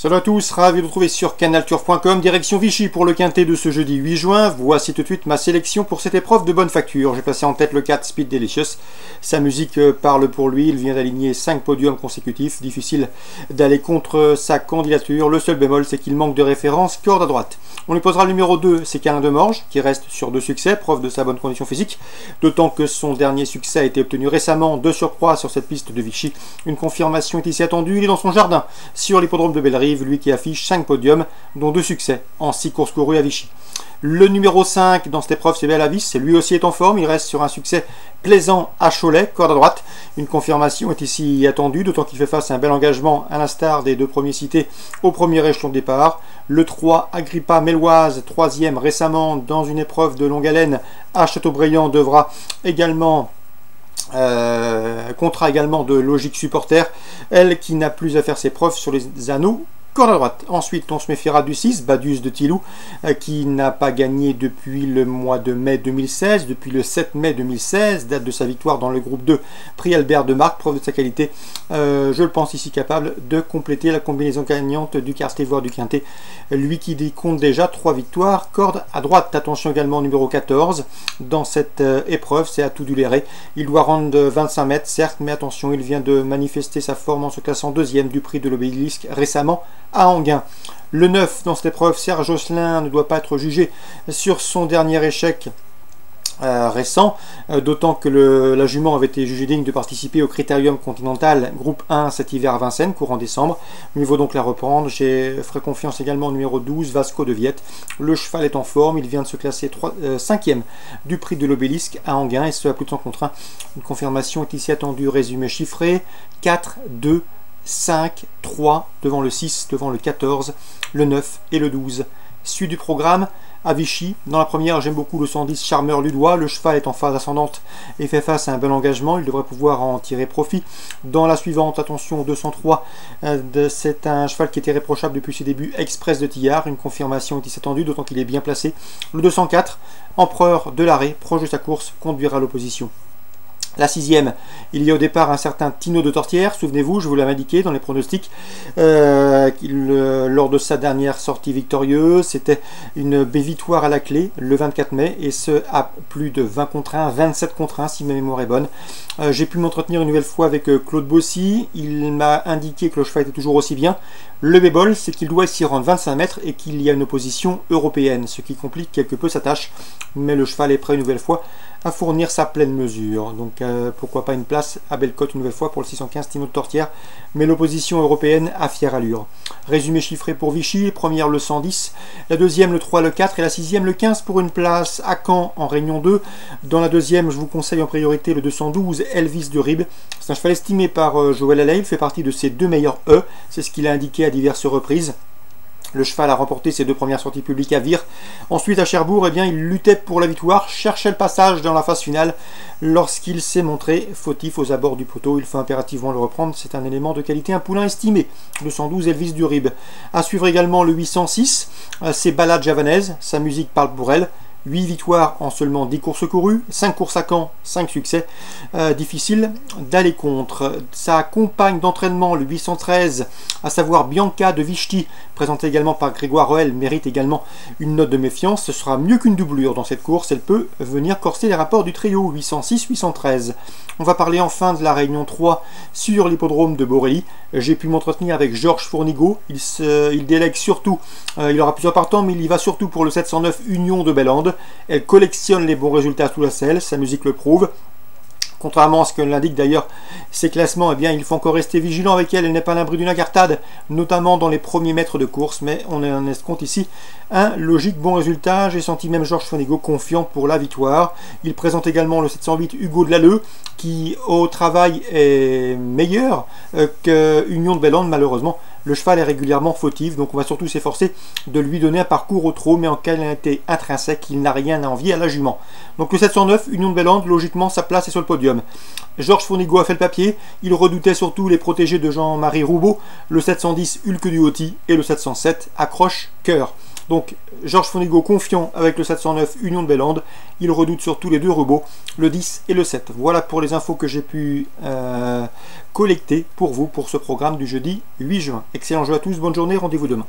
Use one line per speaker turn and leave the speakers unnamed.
Salut à tous, ravi de vous retrouver sur canalturf.com, direction Vichy pour le quintet de ce jeudi 8 juin. Voici tout de suite ma sélection pour cette épreuve de bonne facture. J'ai passé en tête le 4 Speed Delicious. Sa musique parle pour lui, il vient d'aligner 5 podiums consécutifs. Difficile d'aller contre sa candidature. Le seul bémol, c'est qu'il manque de référence corde à droite. On lui posera le numéro 2, c'est Câlin de Morges, qui reste sur 2 succès, preuve de sa bonne condition physique. D'autant que son dernier succès a été obtenu récemment, de surcroît sur cette piste de Vichy. Une confirmation est ici attendue, il est dans son jardin, sur l'hippodrome de Bellerive, lui qui affiche 5 podiums, dont 2 succès en 6 courses courues à Vichy. Le numéro 5 dans cette épreuve, c'est Belle Avis, lui aussi est en forme, il reste sur un succès plaisant à Cholet, corde à droite. Une confirmation est ici attendue, d'autant qu'il fait face à un bel engagement, à l'instar des 2 premiers cités au premier échelon de départ. Le 3 Agrippa Méloise, 3e récemment dans une épreuve de longue haleine à Châteaubriand, devra également comptera également de logique supporter, elle qui n'a plus à faire ses preuves sur les anneaux corde à droite. Ensuite, on se méfiera du 6, Badius de Tilou, qui n'a pas gagné depuis le mois de mai 2016, depuis le 7 mai 2016, date de sa victoire dans le groupe 2, prix Albert de Marque, preuve de sa qualité. Je le pense ici capable de compléter la combinaison gagnante du quartier voire du quintet. Lui qui compte déjà 3 victoires, corde à droite. Attention également au numéro 14, dans cette épreuve, c'est Atout Duléré. Il doit rendre 25 mètres, certes, mais attention, il vient de manifester sa forme en se classant 2e du prix de l'Obélisque récemment à Anguin. Le 9 dans cette épreuve, Serge Josselin, ne doit pas être jugé sur son dernier échec récent, d'autant que la jument avait été jugée digne de participer au Critérium Continental groupe 1 cet hiver à Vincennes, courant décembre. Mieux vaut donc la reprendre. Je ferai confiance également au numéro 12, Vasco de Viette. Le cheval est en forme, il vient de se classer 5e du prix de l'Obélisque à Anguin, et ce à plus de 100 contre 1. Une confirmation est ici attendue, résumé chiffré, 4, 2, 5, 3, devant le 6, devant le 14, le 9 et le 12. Suite du programme, à Vichy. Dans la première, j'aime beaucoup le 110 Charmeur Ludois. Le cheval est en phase ascendante et fait face à un bel engagement. Il devrait pouvoir en tirer profit. Dans la suivante, attention, 203. C'est un cheval qui était réprochable depuis ses débuts, Express de Tillard. Une confirmation est ici attendue, d'autant qu'il est bien placé. Le 204, Empereur de l'Arrêt, proche de sa course, conduira l'opposition. La 6e, il y a au départ un certain Tino de Tortière, souvenez-vous, je vous l'avais indiqué dans les pronostics, lors de sa dernière sortie victorieuse, c'était une victoire à la clé le 24 mai, et ce à plus de 20 contre 1, 27 contre 1 si ma mémoire est bonne. J'ai pu m'entretenir une nouvelle fois avec Claude Bossy, il m'a indiqué que le cheval était toujours aussi bien. Le bémol, c'est qu'il doit s'y rendre 25 mètres et qu'il y a une opposition européenne, ce qui complique quelque peu sa tâche, mais le cheval est prêt une nouvelle fois à fournir sa pleine mesure. Donc pourquoi pas une place à Bellecote une nouvelle fois pour le 615 Tino de Tortière, mais l'opposition européenne a fière allure. Résumé chiffré pour Vichy, première le 110, la deuxième le 3, le 4 et la 6e le 15 pour une place à Caen en Réunion 2. Dans la deuxième, je vous conseille en priorité le 212 Elvis de Ribes. C'est un cheval estimé par Joël Allais, il fait partie de ses 2 meilleurs E, c'est ce qu'il a indiqué à diverses reprises. Le cheval a remporté ses 2 premières sorties publiques à Vire. Ensuite, à Cherbourg, eh bien, il luttait pour la victoire, cherchait le passage dans la phase finale. Lorsqu'il s'est montré fautif aux abords du poteau, il faut impérativement le reprendre. C'est un élément de qualité, un poulain estimé. Le 112 Elvis du Rib. À suivre également le 806, c'est Balade javanaise. Sa musique parle pour elle. 8 victoires en seulement 10 courses courues, 5 courses à Caen, 5 succès. Difficile d'aller contre. Sa compagne d'entraînement, le 813, à savoir Bianca de Vichy, présentée également par Grégoire Roel, mérite également une note de méfiance. Ce sera mieux qu'une doublure dans cette course. Elle peut venir corser les rapports du trio 806-813. On va parler enfin de la Réunion 3 sur l'hippodrome de Borély. J'ai pu m'entretenir avec Georges Fournigaud. Il délègue surtout, il aura plusieurs partants, mais il y va surtout pour le 709 Union de Bellande. Elle collectionne les bons résultats sous la selle, sa musique le prouve. Contrairement à ce que l'indiquent d'ailleurs ses classements, eh bien, il faut encore rester vigilant avec elle. Elle n'est pas à l'abri d'une incartade, notamment dans les premiers mètres de course, mais on en escompte ici un logique bon résultat. J'ai senti même Georges Fournigaud confiant pour la victoire. Il présente également le 708 Hugo de Lalleux, qui au travail est meilleur que Union de Bellande, malheureusement. Le cheval est régulièrement fautif, donc on va surtout s'efforcer de lui donner un parcours au trot, mais en qualité intrinsèque, il n'a rien à envier à la jument. Donc le 709, Union de Bellande, logiquement sa place est sur le podium. Georges Fournigaud a fait le papier, il redoutait surtout les protégés de Jean-Marie Roubaud, le 710 Hulk du Hauty et le 707 Accroche Cœur. Donc Georges Fonigo confiant avec le 709 Union de Bélande. Il redoute sur tous les deux robots, le 10 et le 7. Voilà pour les infos que j'ai pu collecter pour vous pour ce programme du jeudi 8 juin. Excellent jeu à tous, bonne journée, rendez-vous demain.